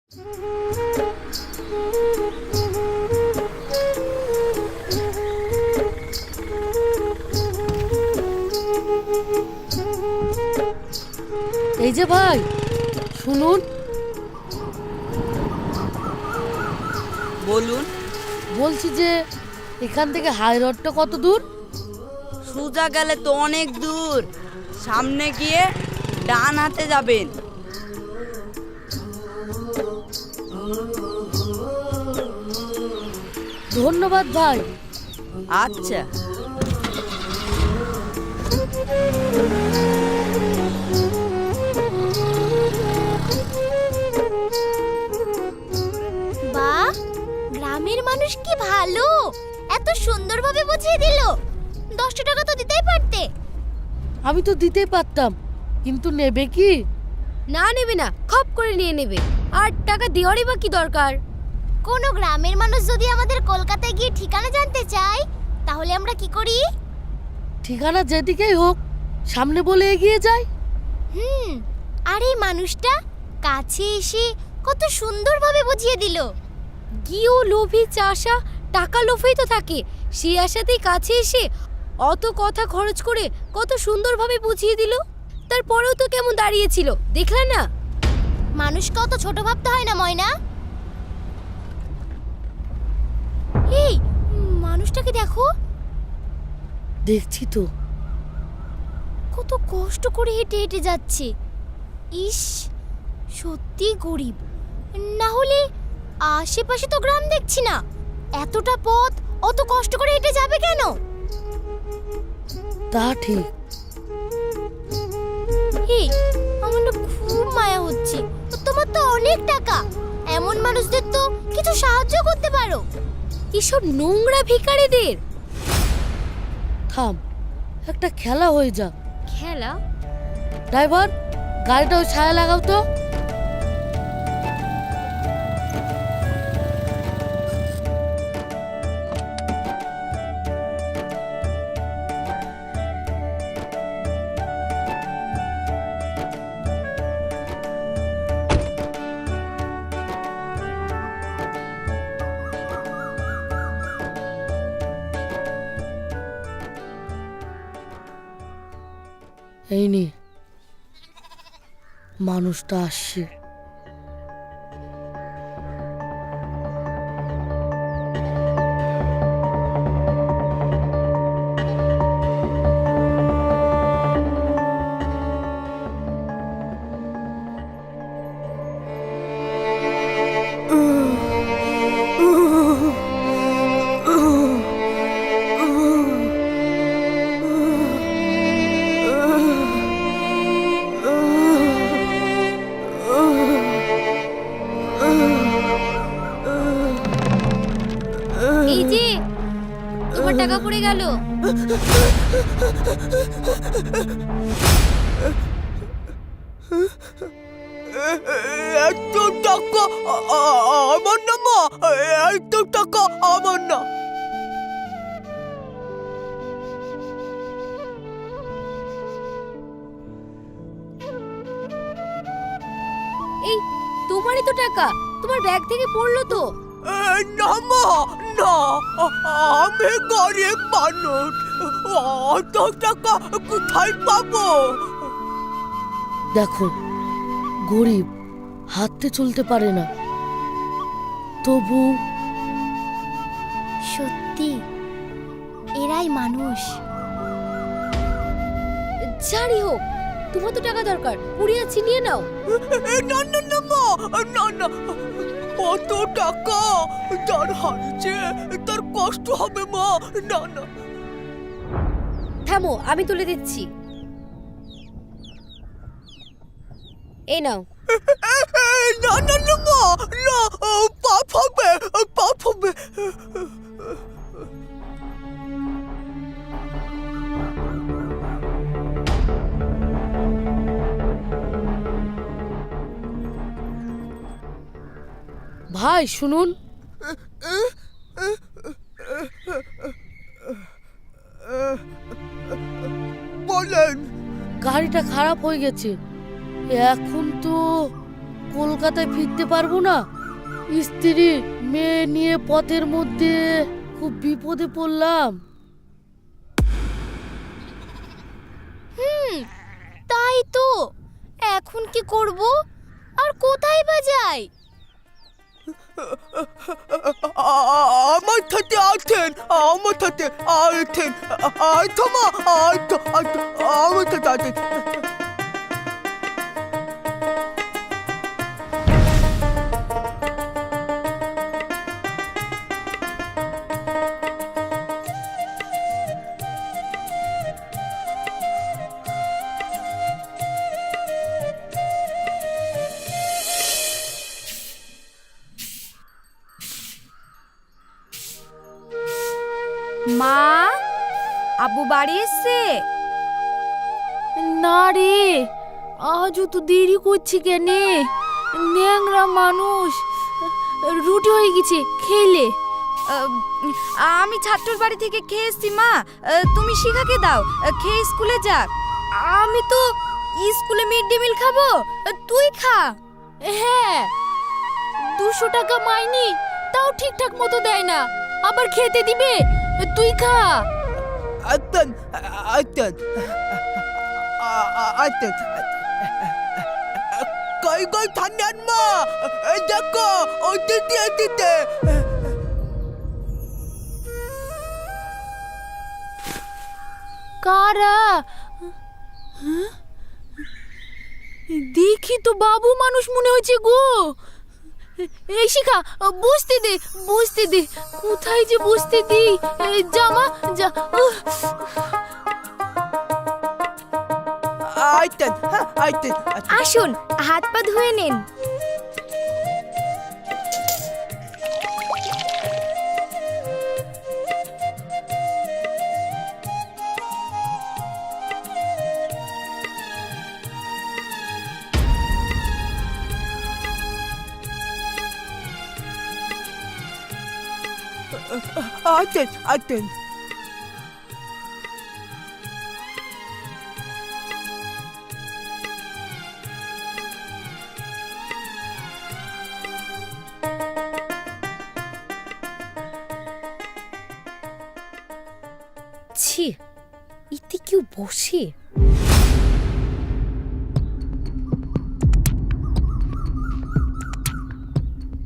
এই যে ভাই শুনুন। বলুন। বলছি যে এখান থেকে হাই রোডটা কত দূর? সোজা গেলে তো অনেক দূর, সামনে গিয়ে ডান হাতে যাবেন। ধন্যবাদ ভাই। আচ্ছা। বাহ, গ্রামের মানুষ কি ভালো, এত সুন্দরভাবে বুঝিয়ে দিল। 10টা টাকা তো দিতেই পারতে। আমি তো দিতেই পারতাম, কিন্তু নেবে কি? না নেবে না, খপ করে নিয়ে নেবে। আর টাকা দেওয়ারই বা কি দরকার? কোনো গ্রামের মানুষ যদি আমাদের কলকাতায় গিয়ে ঠিকানা জানতে চায়, তাহলে আমরা কি করি? ঠিকানা যেদিকেই হোক সামনে বলে এগিয়ে যাই। আর এই মানুষটা কাছে এসে কত সুন্দরভাবে বুঝিয়ে দিল। গিও লোভী চাষা টাকা লোভেই তো থাকে, সে আশাতেই কাছে এসে অত কথা খরচ করে কত সুন্দরভাবে বুঝিয়ে দিল। তারপরেও তো কেমন দাঁড়িয়েছিল, দেখলে না? মানুষকে অত ছোট ভাবতে হয় না ময়না। এই মানুষটাকে দেখো। দেখছি তো। কত কষ্ট করে হেঁটে হেঁটে যাচ্ছে। ইস, সত্যি গরিব। না হলে আশেপাশে তো গ্রাম দেখছি না, এতটা পথ অত কষ্ট করে হেঁটে যাবে কেন? তা ঠিক। এই আমার না খুব মায়া হচ্ছে। তোমার তো অনেক টাকা, এমন মানুষদের তো কিছু সাহায্য করতে পারো। এসব নোংরা ভিখারিদের। থাম, একটা খেলা হয়ে যাক। খেলা? ড্রাইভার, গাড়িটা ওই ছায়া লাগাও তো। এই নে, মানুষটা আসছে। এই যে তোমার টাকা পড়ে গেল। এত টাকা আমার না মা, এত টাকা আমার না। এই তোমারই তো টাকা, তোমার ব্যাগ থেকে পড়লো তো। না মা, না, আমি গরিব মানুষ, অত টাকা কোথায় পাবো? দেখো, গরিব, হাঁটতে চলতে পারে না, তবু সত্যি এরাই মানুষ। যাই হোক, তোমার তো টাকা দরকার, পুড়িয়ে ছিনিয়ে নাও। না না না মা, না না, অত টাকা যার হারিয়েছে তার কষ্ট হবে মা, না না। থামো, আমি তুলে দিচ্ছি। এই নাও। না না না মা, না, পাপ হবে, পাপ হবে। ভাই শুনুন। বলেন। গাড়িটা খারাপ হয়ে গেছে, এখন তো কলকাতায় ফিরতে পারবো না। স্ত্রী মেয়ে নিয়ে পথের মধ্যে খুব বিপদে পড়লাম। তাই তো, এখন কি করব আর কোথায় বা যাই? আমার সাথে আছেন, আমার সাথে আছেন, আচ্ছা মা, আচ্ছা আচ্ছা আমার সাথে আছেন। মা, আব্বু বাড়ি এসছে? না রে, আজও তো দেরি করছি কেনে? ন্যাংরা মানুষ, রুটি হয়ে গেছে, খেলে। আমি ছাত্রর বাড়ি থেকে খেয়ে এসছি মা। তুমি শিখাকে দাও, খেয়ে স্কুলে যাক। আমি তো স্কুলে মিড ডে মিল খাবো, তুই খা। হ্যাঁ, 200 টাকা মাইনি, তাও ঠিকঠাক মতো দেয় না, আবার খেতে দিবে? তুই খা। আচ্ছা আচ্ছা আচ্ছা কই কই থানান মা, দেখো অতিথি অতিথি। কারা? দেখি তো বাবু মানুষ মনে হচ্ছে গো। এই শিখা, বসতে দে, বসতে দে। কোথায় যে বসতে দিই? জামা যা। আচ্ছা আচ্ছা আসুন, হাত পা ধুয়ে নিন। আচ্ছা আচ্ছা ছি, ইতি কেউ বসে?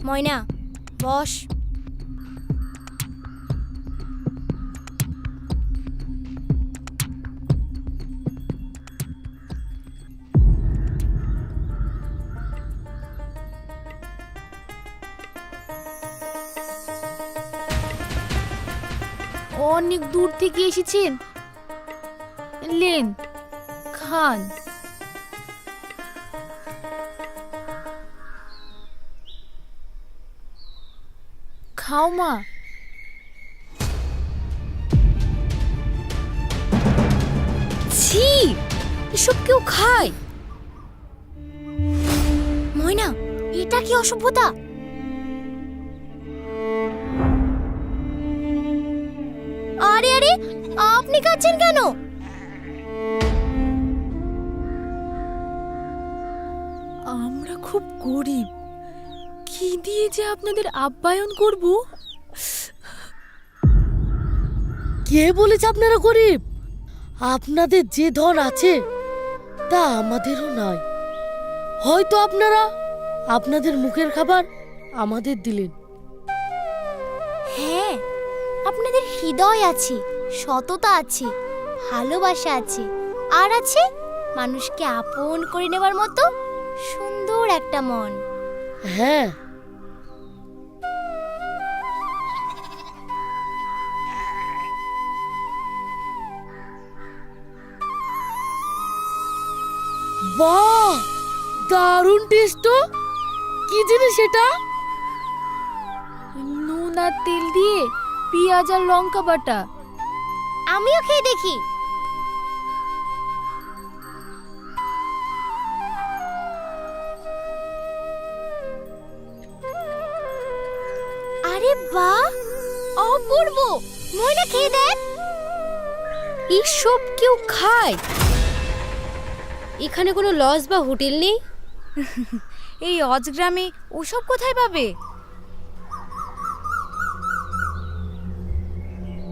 ময়না, বস। অনেক দূর থেকে এসেছেন, লেন খান। খাও মা। ছি, এসব কেউ খায়? ময়না, এটা কি অসভ্যতা? আরে আরে, আপনি খাচ্ছেন কেন? আমরা খুব গরিব, কি দিয়ে যে আপনাদের আপ্যায়ন করব? কে বলেছে আপনারা গরিব? আপনাদের যে ধন আছে তা আমাদেরও নাই। হয়তো আপনারা আপনাদের মুখের খাবার আমাদের দিলেন। হ্যাঁ, আপনাদের হৃদয় আছে, সততা আছে, ভালোবাসা আছে, আর আছে মানুষকে আপন করে নেবার মতো সুন্দর একটা মন। হ্যাঁ, বাহ, দারুণ টেস্ট তো। কি জিনিস এটা? নুন আর তেল দিয়ে পেঁয়াজ আর লঙ্কা বাটা। আমিও খেয়ে দেখি। আরে বাহ, অপূর্ব! ময়না খেয়ে দেখ। এসব কেউ খায়? এখানে কোনো লজ বা হোটেল নেই? এই অজগ্রামে ওসব কোথায় পাবে?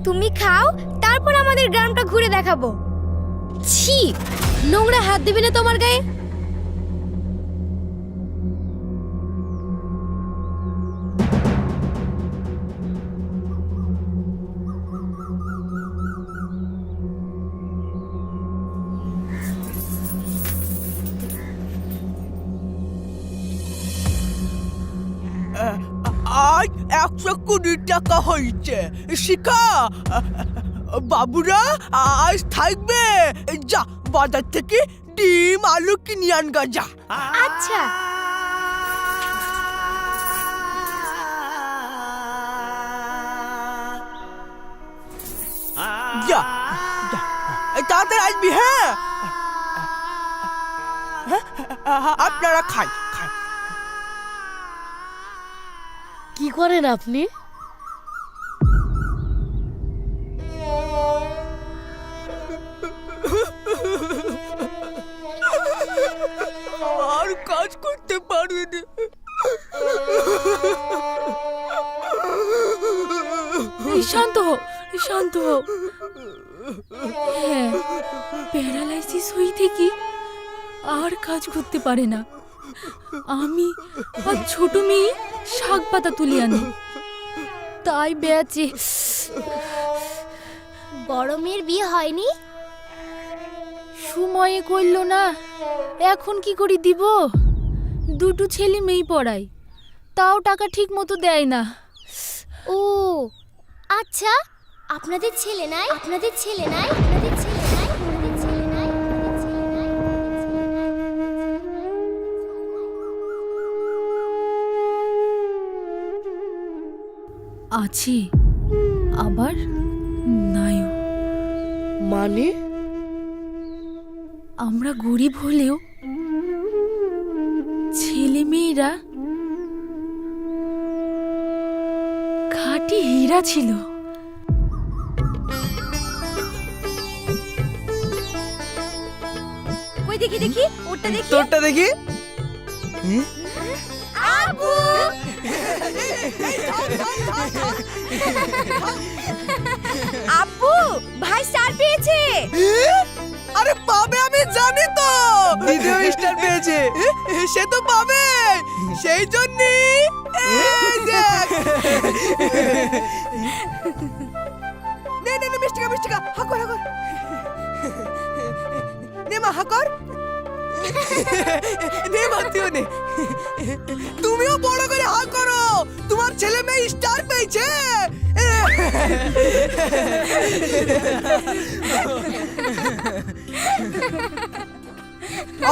তুমি খাও, তারপর আমাদের গ্রামটা ঘুরে দেখাবো। ছি, নোংরা হাত দিবি না তোমার গায়ে। আজ 120 টাকা হয়েছে। শিখা, বাবুরা আজ থাকবে। যা, বাজার থেকে ডিম আলু কিনে আনগা যা। আচ্ছা। যা যা, তাড়াতাড়ি আসবি। হ্যাঁ, আপনারা খান খান। কি করেন আপনি? আর কাজ করতে পারিনি। শান্ত হো, শান্ত হো। হ্যাঁ, প্যারালাইসিস হয়ে থেকে আর কাজ করতে পারে না। আমি আর ছোট মেয়ে শাক পাতা তুলে আনি, তাই বেঁচে। বড় মেয়ের বিয়ে হয়নি? সময়ে করল না, এখন কি করে দিব? দুটো ছেলে মেয়ে পড়াই, তাও টাকা ঠিক মতো দেয় না। ও আচ্ছা, আপনাদের ছেলে নাই? আপনাদের ছেলে নাই? আপনাদের ছেলে নাই? আপনাদের ছেলে নাই? আপনাদের ছেলে নাই? আছে, আবার নাইও। মানে? আমরা গরিব হলেও ছেলে মেয়েরা খাঁটি হীরা ছিল। ওই দেখি দেখি, ওটা দেখি। তোরটা দেখি। আব্বু! আব্বু, ভাই স্টার পেয়েছে। আরে পাবে, আমি জানি তো। দিদিও স্টার পেয়েছে, সে তো পাবে। সেই জন্যই এই দেখ। নে নে নে, মিষ্টিকা মিষ্টিকা, হাকর হাকর। নে মা, হাকর। নে মা, তুইও নে। তুমিও বড় করে হাক করো, তোমার ছেলে মেয়ে স্টার পেয়েছে।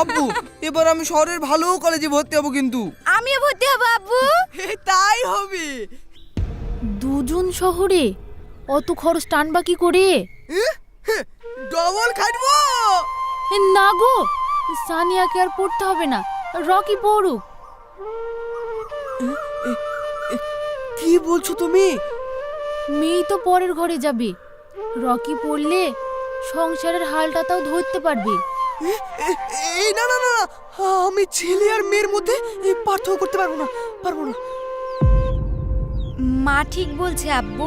আব্বু, এবার আমি শহরের ভালো কলেজে ভর্তি হব কিন্তু। আমিও ভর্তি হব আব্বু। তাই হবে। দুজন শহরে অত খরচ টানবা কি করে? ডবল খাটবো। না গো, সানিয়াকে আর পড়তে হবে না, রকি পড়ুক। কি বলছো তুমি? মেয়ে তো পরের ঘরে যাবে, রকি পড়লে সংসারের হালটা তাও ধরতে পারবে। এই না না না না, আমি ছেলে আর মেয়ের মধ্যে পার্থক্য করতে পারবো না, পারবো না। মা ঠিক বলছে আব্বু,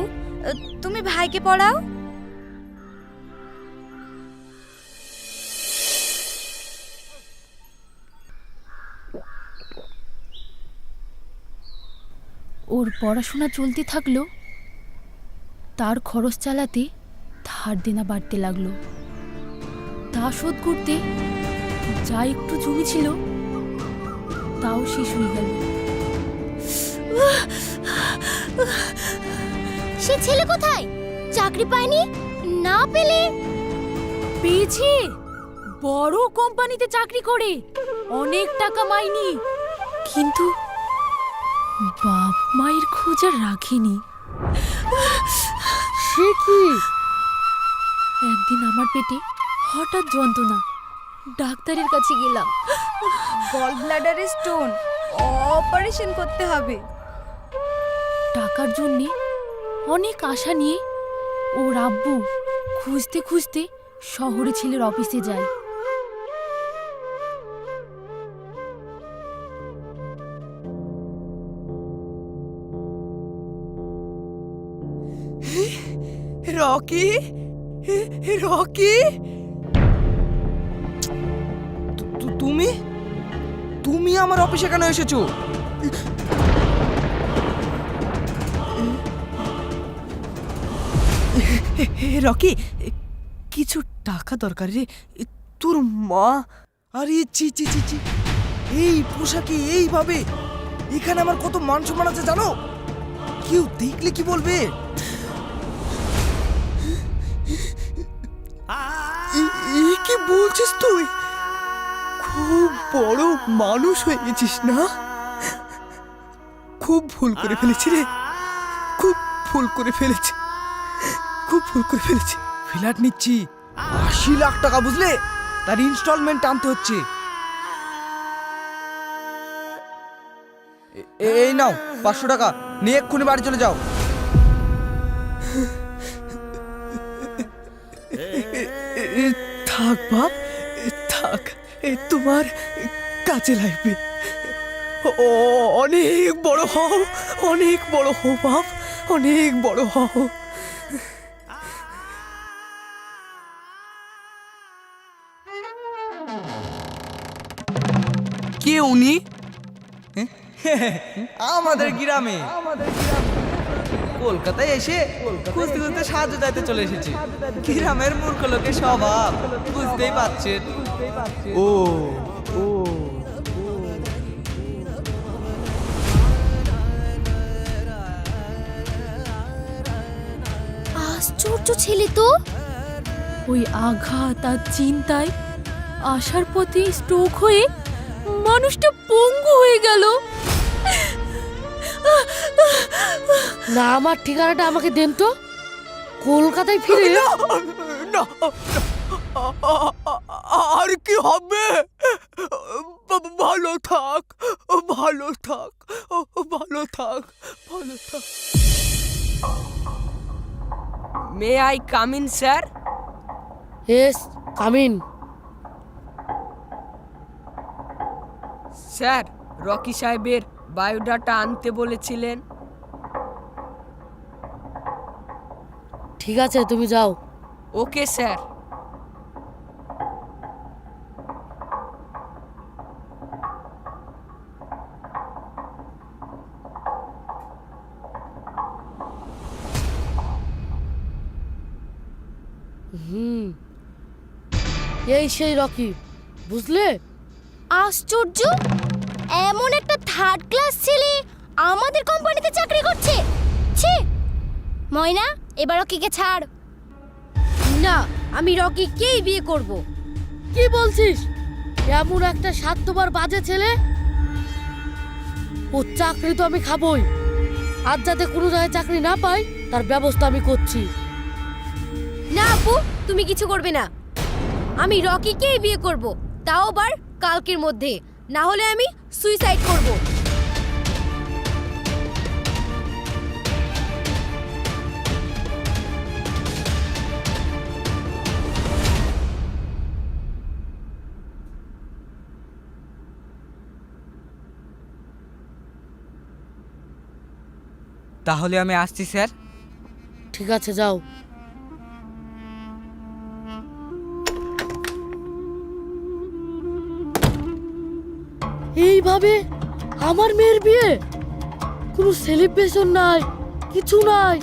তুমি ভাইকে পড়াও। ওর পড়াশোনা চলতে থাকলো, তার খরচ চালাতে ধার দেনা বাড়তে লাগলো। তা শোধ করতে যা একটু জমি ছিল তাও শেষ হয়ে গেল। সে ছেলে কোথায়? চাকরি পায়নি? না পেলে? পেয়েছে, বড় কোম্পানিতে চাকরি করে অনেক টাকা মাইনি, কিন্তু বাপ মায়ের খোঁজ আর রাখেনি। সে কি? একদিন আমার পেটে হঠাৎ যন্ত্রণা, ডাক্তারের কাছে গেলাম। গল ব্লাডারে স্টোন, অপারেশন করতে হবে। টাকার জন্যে অনেক আশা নিয়ে ওর আব্বু খুঁজতে খুঁজতে শহরে ছেলের অফিসে যায়। রকি, রকি, তুমি তুমি আমার অফিসে কেন এসেছো? রকি, কিছু টাকা দরকার রে। তোর মা? আরে ছি ছি ছি ছি, এই পোশাকে এইভাবে এখানে আমার কত মান সম্মান আছে জানো? কেউ দেখলে কি বলবে? কি বলছিস তুই? খুব বড় মানুষ হয়ে গেছিস না? খুব ভুল করে ফেলেছি রে, খুব ভুল করে ফেলেছি, খুব ভুল করে ফেলেছি। ফ্ল্যাট নিচ্ছি 80 লাখ টাকা, বুঝলে? তার ইনস্টলমেন্ট আনতে হচ্ছে। এই নাও 500 টাকা, নিয়ে এক্ষুনি বাড়ি চলে যাও। থাক বাপ, থাক, তোমার কাজে লাগবে। অনেক বড় হও, অনেক বড় হও বাপ, অনেক বড় হও। কে উনি? আমাদের গ্রামে, কলকাতায় এসে খুঁজতে খুঁজতে সাহায্য চাইতে চলে এসেছি। গ্রামের মূর্খ লোকের স্বভাব বুঝতেই পারছেন। ও ও আশ্চর্য ছেলে তো। ওই আঘাত আর চিন্তায় আসার পথে স্ট্রোক হয়ে মানুষটা পঙ্গু হয়ে গেল। না, আমার ঠিকানাটা আমাকে দেন তো, কলকাতায় ফিরে। না, আর কি হবে? ভালো থাক, ভালো থাক, ভালো থাক, ভালো থাক। May I come in sir? Yes, come in. Sir, Rocky সাহেবের বায়োডাটা আনতে বলেছিলেন। ঠিক আছে, তুমি যাও। Okay sir. এই সেই রকি, বুঝলে? আশ্চর্য, এমন একটা থার্ড ক্লাস ছেলে আমাদের কোম্পানিতে চাকরি করছে। ছি ময়না, এবার রকিকে ছাড়। না, আমি রকিকেই বিয়ে করব। কি বলছিস? এমন একটা স্বার্থপর বাজে ছেলে, ও চাকরি তো আমি খাবই, আর যাতে কোনো জায়গায় চাকরি না পাই তার ব্যবস্থা আমি করছি। না আপু, তুমি কিছু করবে না। আমি রকিকেই বিয়ে করব, তাও আবার কালকের মধ্যে, না হলে আমি সুইসাইড করব। তাহলে আমি আসছি স্যার। ঠিক আছে, যাও। এইভাবে আমার মেয়ের বিয়ে? কোনো সেলিব্রেশন নাই, কিছু নাই।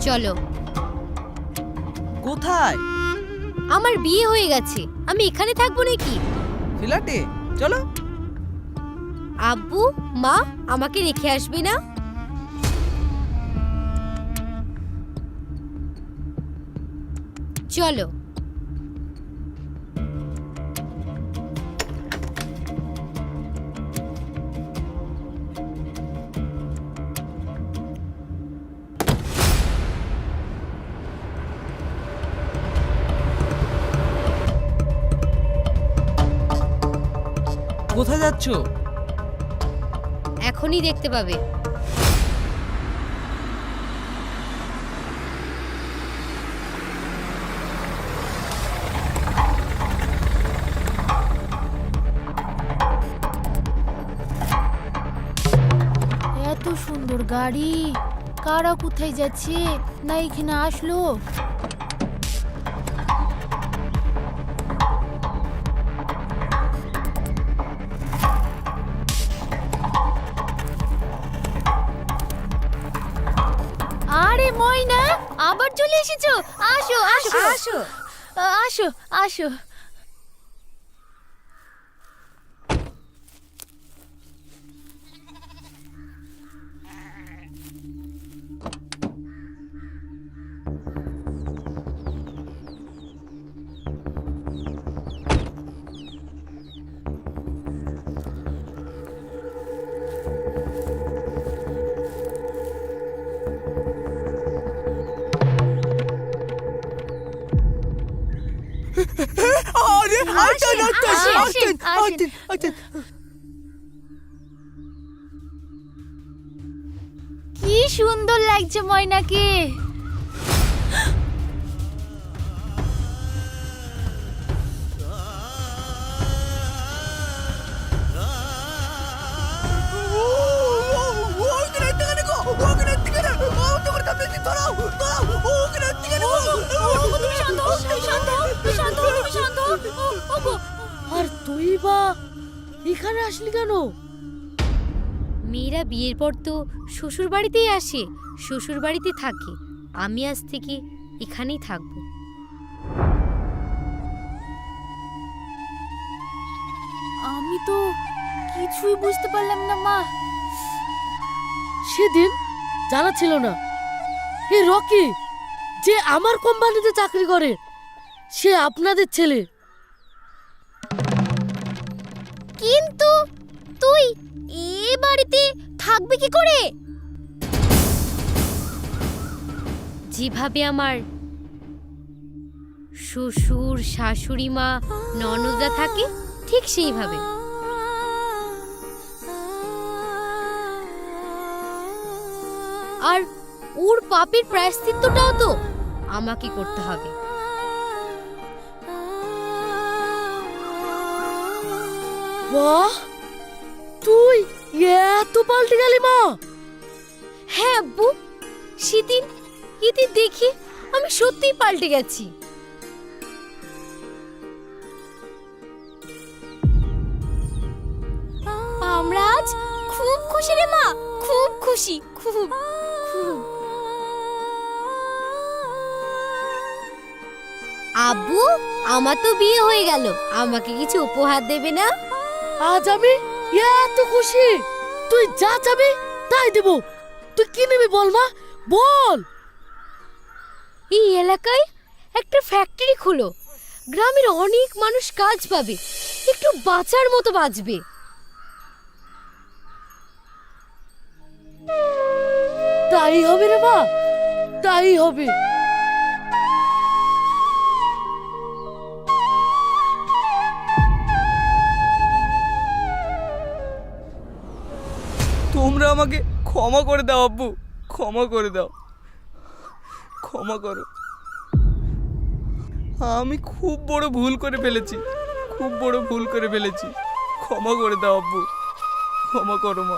চলো। কোথায়? আমার বিয়ে হয়ে গেছে, আমি এখানে থাকবো নাকি? ফ্ল্যাটে চলো। আব্বু মা আমাকে রেখে আসবে না? চলো। কোথায় যাচ্ছো? এখনই দেখতে পাবে। সুন্দর গাড়ি, কারা কোথায় যাচ্ছে না এখানে আসলো? আরে ময়না, আবার চলে এসেছো? আসো আসো আসো আসো আসো। আরে আসেন, আসেন, আসেন। কি সুন্দর লাগছে ময়নাকে। আর তুই বা এখানে আসলি কেন? মেয়েরা বিয়ের পর তো শ্বশুর বাড়িতেই আসে, শ্বশুর বাড়িতে থাকে। আমি আজ থেকে এখানেই থাকবো। আমি তো কিছুই বুঝতে পারলাম না মা। সেদিন জানা ছিল না এ রকি যে আমার কোম্পানিতে চাকরি করে সে আপনাদের ছেলে। কিন্তু তুই এ বাড়িতে থাকবে কি করে? যেভাবে আমার শ্বশুর শাশুড়ি মা ননদরা থাকে ঠিক সেইভাবে। আর ওর পাপের প্রায়শ্চিত্তটাও তো আমাকে করতে হবে। বাহ, তুই এত পাল্টে গেলি মা। হ্যাঁ আব্বু, সেদিন এতে দেখি আমি সত্যিই পাল্টে গেছি। আমরা আজ খুব খুশি রে মা, খুব খুশি, খুব খুব। আব্বু, আমার তো বিয়ে হয়ে গেল, আমাকে কিছু উপহার দেবে না? আজ আমি এত খুশি, তুই যা চাবি তাই দেব। তুই কি নিবি বল মা, বল। এই এলাকায় একটা ফ্যাক্টরি খুলো, গ্রামের অনেক মানুষ কাজ পাবে, একটু বাঁচার মতো বাঁচবে। তাই হবে রে মা, তাই হবে। তোমরা আমাকে ক্ষমা করে দাও আব্বু, ক্ষমা করে দাও, ক্ষমা করো। আমি খুব বড় ভুল করে ফেলেছি, খুব বড় ভুল করে ফেলেছি। ক্ষমা করে দাও আব্বু, ক্ষমা করো মা।